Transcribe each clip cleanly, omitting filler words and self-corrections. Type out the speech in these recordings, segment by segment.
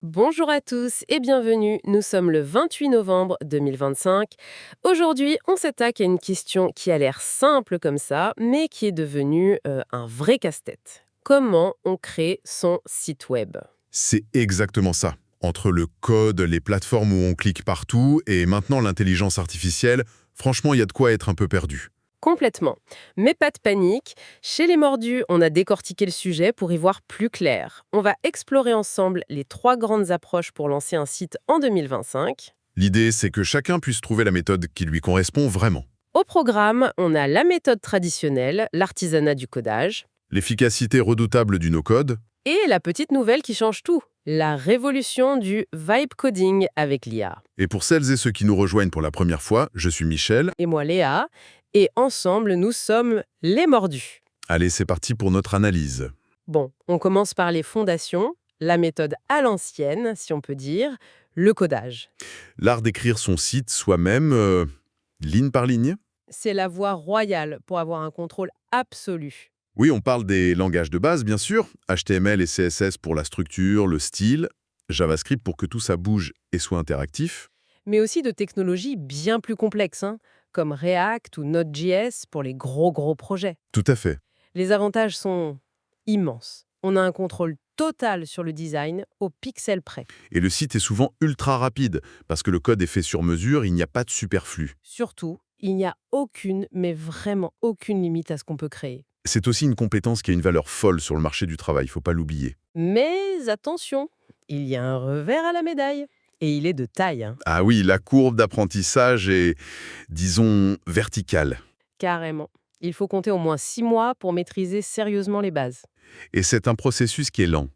Bonjour à tous et bienvenue, nous sommes le 28 novembre 2025. Aujourd'hui, on s'attaque à une question qui a l'air simple comme ça, mais qui est devenue un vrai casse-tête. Comment on crée son site web? C'est exactement ça. Entre le code, les plateformes où on clique partout et maintenant l'intelligence artificielle, franchement, il y a de quoi être un peu perdu. Complètement. Mais pas de panique, chez les mordus, on a décortiqué le sujet pour y voir plus clair. On va explorer ensemble les trois grandes approches pour lancer un site en 2025. L'idée, c'est que chacun puisse trouver la méthode qui lui correspond vraiment. Au programme, on a la méthode traditionnelle, l'artisanat du codage, L'efficacité redoutable du no-code, et la petite nouvelle qui change tout, la révolution du vibe coding avec l'IA. et pour celles et ceux qui nous rejoignent pour la première fois, je suis Michel. Et moi Léa, et ensemble nous sommes les mordus. Allez, c'est parti pour notre analyse. Bon, on commence par les fondations, la méthode à l'ancienne, si on peut dire, le codage. L'art d'écrire son site soi-même, ligne par ligne. C'est la voie royale pour avoir un contrôle absolu. Oui, on parle des langages de base, bien sûr, HTML et CSS pour la structure, le style, JavaScript pour que tout ça bouge et soit interactif. Mais aussi de technologies bien plus complexes, hein, comme React ou Node.js pour les gros projets. Tout à fait. Les avantages sont immenses. On a un contrôle total sur le design au pixel près. Et le site est souvent ultra rapide, parce que le code est fait sur mesure, il n'y a pas de superflu. Surtout, il n'y a aucune, mais vraiment aucune limite à ce qu'on peut créer. C'est aussi une compétence qui a une valeur folle sur le marché du travail, il faut pas l'oublier. Mais attention, il y a un revers à la médaille. Et il est de taille, hein, Ah oui, la courbe d'apprentissage est, disons, verticale. carrément. Il faut compter au moins 6 mois pour maîtriser sérieusement les bases. Et c'est un processus qui est lent.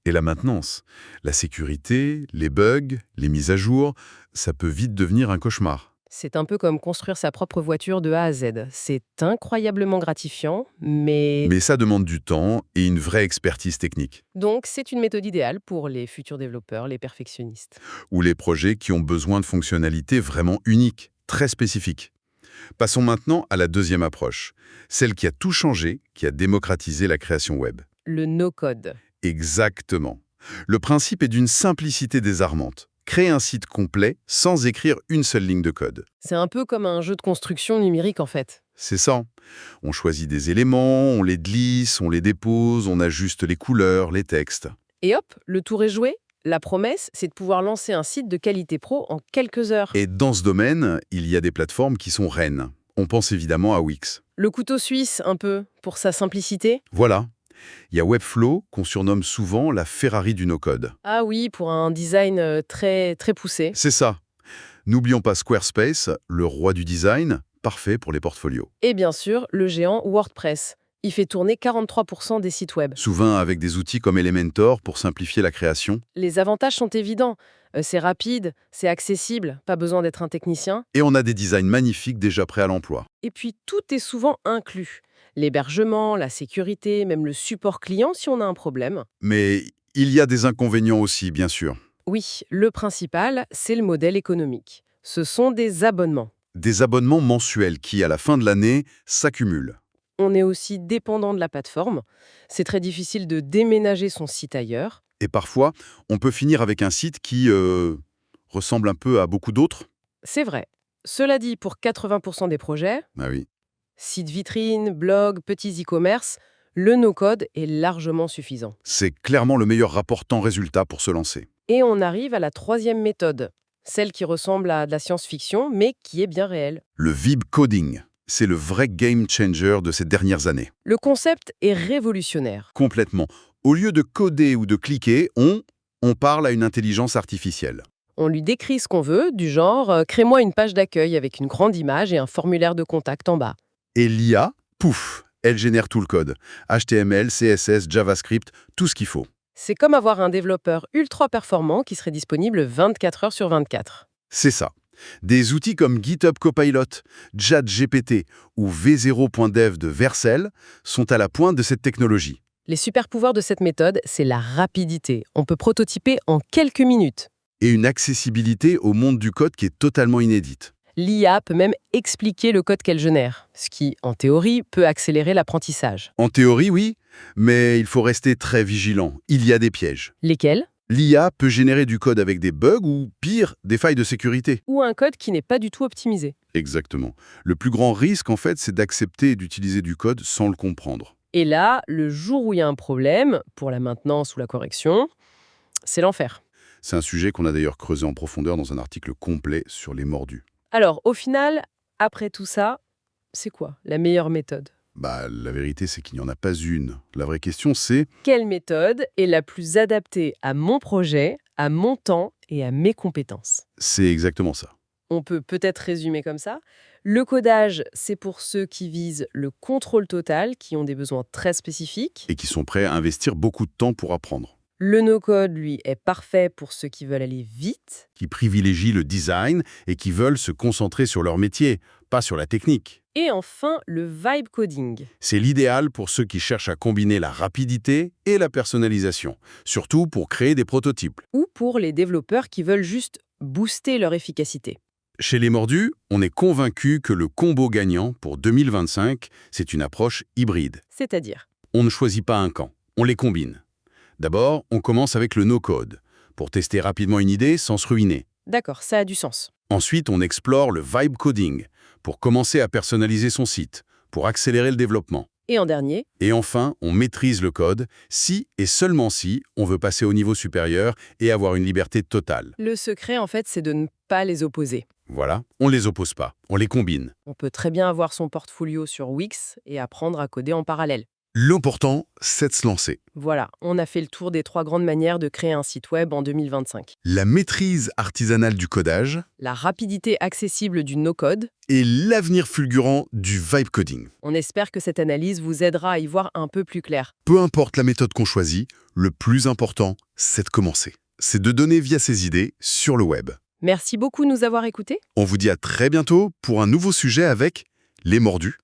Et la maintenance, la sécurité, les bugs, les mises à jour, ça peut vite devenir un cauchemar. C'est un peu comme construire sa propre voiture de A à Z. C'est incroyablement gratifiant, mais... Mais ça demande du temps et une vraie expertise technique. Donc, c'est une méthode idéale pour les futurs développeurs, les perfectionnistes. Ou les projets qui ont besoin de fonctionnalités vraiment uniques, très spécifiques. Passons maintenant à la deuxième approche, celle qui a tout changé, qui a démocratisé la création web. Le no-code. Exactement. Le principe est d'une simplicité désarmante. Créer un site complet sans écrire une seule ligne de code. C'est un peu comme un jeu de construction numérique, en fait. C'est ça. On choisit des éléments, on les glisse, on les dépose, on ajuste les couleurs, les textes. Et hop, le tour est joué. La promesse, c'est de pouvoir lancer un site de qualité pro en quelques heures. Et dans ce domaine, il y a des plateformes qui sont reines. On pense évidemment à Wix. Le couteau suisse, un peu, pour sa simplicité. Voilà. Il y a Webflow, qu'on surnomme souvent la Ferrari du no-code. Ah oui, pour un design très poussé. C'est ça. N'oublions pas Squarespace, le roi du design, parfait pour les portfolios. Et bien sûr, le géant WordPress. Il fait tourner 43% des sites web. Souvent avec des outils comme Elementor pour simplifier la création. Les avantages sont évidents. C'est rapide, c'est accessible, pas besoin d'être un technicien. Et on a des designs magnifiques déjà prêts à l'emploi. Et puis tout est souvent inclus. L'hébergement, la sécurité, même le support client si on a un problème. Mais il y a des inconvénients aussi, bien sûr. Oui, le principal, c'est le modèle économique. Ce sont des abonnements. Des abonnements mensuels qui, à la fin de l'année, s'accumulent. On est aussi dépendant de la plateforme. C'est très difficile de déménager son site ailleurs. Et parfois, on peut finir avec un site qui ressemble un peu à beaucoup d'autres. C'est vrai. Cela dit, pour 80% des projets, Ah oui. sites vitrines, blogs, petits e-commerce, le no-code est largement suffisant. C'est clairement le meilleur rapport temps-résultat pour se lancer. Et on arrive à la troisième méthode, celle qui ressemble à de la science-fiction, mais qui est bien réelle. Le vibe coding, c'est le vrai game changer de ces dernières années. Le concept est révolutionnaire. Complètement. Au lieu de coder ou de cliquer, on parle à une intelligence artificielle. On lui décrit ce qu'on veut, du genre crée-moi une page d'accueil avec une grande image et un formulaire de contact en bas. Et l'IA, pouf, elle génère tout le code. HTML, CSS, JavaScript, tout ce qu'il faut. C'est comme avoir un développeur ultra performant qui serait disponible 24 heures sur 24. C'est ça. Des outils comme GitHub Copilot, ChatGPT ou V0.dev de Vercel sont à la pointe de cette technologie. Les super pouvoirs de cette méthode, c'est la rapidité. On peut prototyper en quelques minutes. Et une accessibilité au monde du code qui est totalement inédite. L'IA peut même expliquer le code qu'elle génère, ce qui, en théorie, peut accélérer l'apprentissage. En théorie, oui, mais il faut rester très vigilant. Il y a des pièges. Lesquels? L'IA peut générer du code avec des bugs ou, pire, des failles de sécurité. Ou un code qui n'est pas du tout optimisé. Exactement. Le plus grand risque, en fait, c'est d'accepter et d'utiliser du code sans le comprendre. Et là, le jour où il y a un problème, pour la maintenance ou la correction, c'est l'enfer. C'est un sujet qu'on a d'ailleurs creusé en profondeur dans un article complet sur les mordus. Alors, au final, après tout ça, c'est quoi la meilleure méthode? La vérité, c'est qu'il n'y en a pas une. La vraie question, c'est Quelle méthode est la plus adaptée à mon projet, à mon temps et à mes compétences? c'est exactement ça. On peut peut-être résumer comme ça. Le codage, c'est pour ceux qui visent le contrôle total, qui ont des besoins très spécifiques. Et qui sont prêts à investir beaucoup de temps pour apprendre. Le no-code, lui, est parfait pour ceux qui veulent aller vite. Qui privilégient le design et qui veulent se concentrer sur leur métier, pas sur la technique. Et enfin, le vibe coding. C'est l'idéal pour ceux qui cherchent à combiner la rapidité et la personnalisation, surtout pour créer des prototypes. Ou pour les développeurs qui veulent juste booster leur efficacité. Chez les mordus, on est convaincu que le combo gagnant pour 2025, c'est une approche hybride. C'est-à-dire, On ne choisit pas un camp, on les combine. D'abord, on commence avec le no-code, pour tester rapidement une idée sans se ruiner. d'accord, ça a du sens. Ensuite, on explore le vibe coding, pour commencer à personnaliser son site, pour accélérer le développement. Et en dernier, Et enfin, on maîtrise le code, si et seulement si on veut passer au niveau supérieur et avoir une liberté totale. le secret, en fait, c'est de ne pas les opposer. Voilà, on ne les oppose pas, on les combine. On peut très bien avoir son portfolio sur Wix et apprendre à coder en parallèle. L'important, c'est de se lancer. Voilà, on a fait le tour des 3 grandes manières de créer un site web en 2025. La maîtrise artisanale du codage La rapidité accessible du no-code. et l'avenir fulgurant du vibe coding. On espère que cette analyse vous aidera à y voir un peu plus clair. Peu importe la méthode qu'on choisit, le plus important, c'est de commencer. C'est de donner via ses idées sur le web. Merci beaucoup de nous avoir écoutés. On vous dit à très bientôt pour un nouveau sujet avec les mordus.